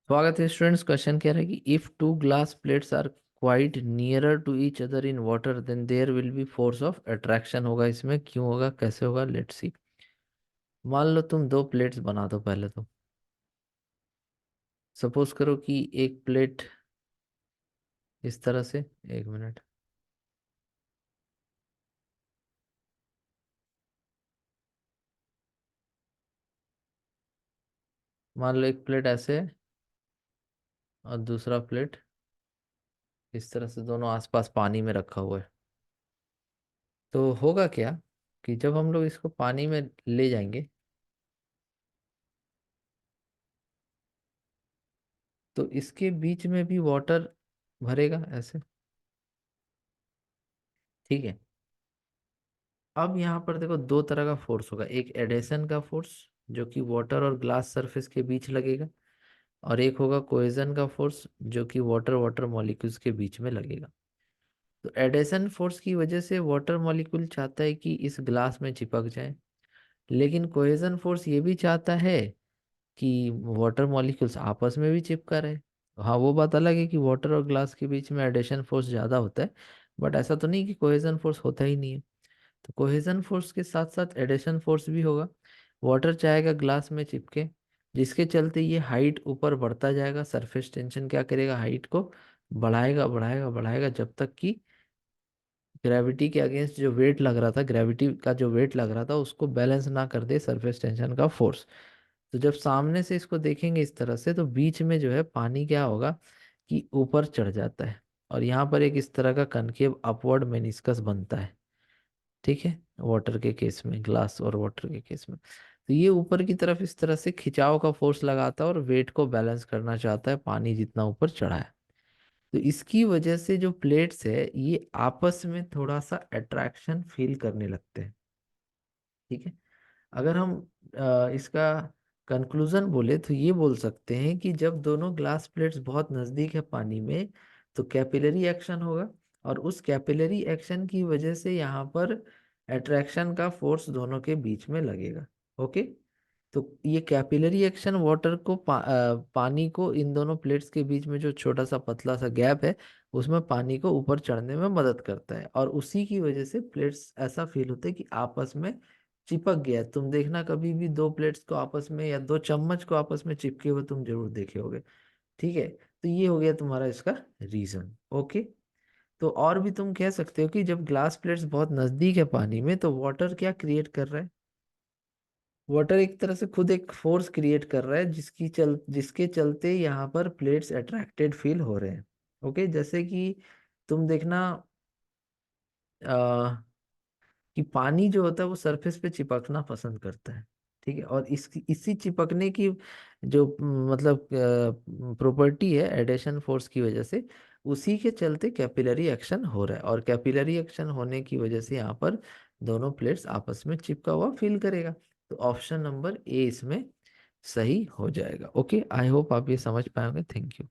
स्वागत है students. Question कह रहा है कि if two glass plates are quite nearer to each other in water then there will be force of attraction. होगा इसमें, क्यों होगा, कैसे होगा, लेट्स सी। मान लो तुम दो प्लेट्स बना दो। पहले तो सपोज करो कि एक प्लेट इस तरह से, एक मिनट, मान लो एक प्लेट ऐसे है और दूसरा प्लेट इस तरह से, दोनों आसपास पानी में रखा हुआ है। तो होगा क्या कि जब हम लोग इसको पानी में ले जाएंगे तो इसके बीच में भी वाटर भरेगा ऐसे। ठीक है। अब यहाँ पर देखो दो तरह का फोर्स होगा, एक एडेशन का फोर्स जो कि वाटर और ग्लास सरफेस के बीच लगेगा, और एक होगा कोहेजन का फोर्स जो कि वाटर वाटर मॉलिक्यूल्स के बीच में लगेगा। तो एडेशन फोर्स की वजह से वाटर मॉलिक्यूल चाहता है कि इस ग्लास में चिपक जाए, लेकिन कोहेजन फोर्स ये भी चाहता है कि वाटर मॉलिक्यूल्स आपस में भी चिपका रहे। हाँ, वो बात अलग है कि वाटर और ग्लास के बीच में एडेशन फोर्स ज़्यादा होता है, बट ऐसा तो नहीं कि कोहेजन फोर्स होता ही नहीं है। तो कोहेजन फोर्स के साथ साथ एडेशन फोर्स भी होगा। वाटर चाहेगा ग्लास में चिपके, जिसके चलते ये हाइट ऊपर बढ़ता जाएगा। सरफेस टेंशन क्या करेगा, हाइट को बढ़ाएगा बढ़ाएगा बढ़ाएगा जब तक कि ग्रेविटी के अगेंस्ट जो वेट लग रहा था, ग्रेविटी का जो वेट लग रहा था उसको बैलेंस ना कर दे सरफेस टेंशन का फोर्स। तो जब सामने से इसको देखेंगे इस तरह से तो बीच में जो है पानी क्या होगा कि ऊपर चढ़ जाता है, और यहाँ पर एक इस तरह का कनकेव अपवर्ड मेनिस्कस बनता है। ठीक है, वाटर के केस में, ग्लास और वाटर के केस में, तो ये ऊपर की तरफ इस तरह से खिंचाव का फोर्स लगाता है और वेट को बैलेंस करना चाहता है पानी जितना ऊपर चढ़ा है। तो इसकी वजह से जो प्लेट्स है ये आपस में थोड़ा सा अट्रैक्शन फील करने लगते हैं। ठीक है। अगर हम इसका कंक्लूजन बोले तो ये बोल सकते हैं कि जब दोनों ग्लास प्लेट्स बहुत नज़दीक है पानी में तो कैपिलरी एक्शन होगा, और उस कैपिलरी एक्शन की वजह से यहाँ पर अट्रैक्शन का फोर्स दोनों के बीच में लगेगा। ओके। तो ये कैपिलरी एक्शन वाटर को पानी को इन दोनों प्लेट्स के बीच में जो छोटा सा पतला सा गैप है उसमें पानी को ऊपर चढ़ने में मदद करता है, और उसी की वजह से प्लेट्स ऐसा फील होता है कि आपस में चिपक गया। तुम देखना कभी भी दो प्लेट्स को आपस में या दो चम्मच को आपस में चिपके हुए तुम जरूर देखे होगे। ठीक है। तो ये हो गया तुम्हारा इसका रीजन। ओके। तो और भी तुम कह सकते हो कि जब ग्लास प्लेट्स बहुत नजदीक है पानी में तो वाटर क्या क्रिएट कर रहा है, वाटर एक तरह से खुद एक फोर्स क्रिएट कर रहा है जिसके चलते यहाँ पर प्लेट्स अट्रैक्टेड फील हो रहे हैं। ओके। जैसे कि तुम देखना कि पानी जो होता है वो सरफेस पे चिपकना पसंद करता है। ठीक है। और इसी चिपकने की जो मतलब प्रॉपर्टी है एडेशन फोर्स की वजह से, उसी के चलते कैपिलरी एक्शन हो रहा है, और कैपिलरी एक्शन होने की वजह से यहाँ पर दोनों प्लेट्स आपस में चिपका हुआ फील करेगा। तो ऑप्शन नंबर ए इसमें सही हो जाएगा। ओके, आई होप आप ये समझ पाएंगे। Thank you.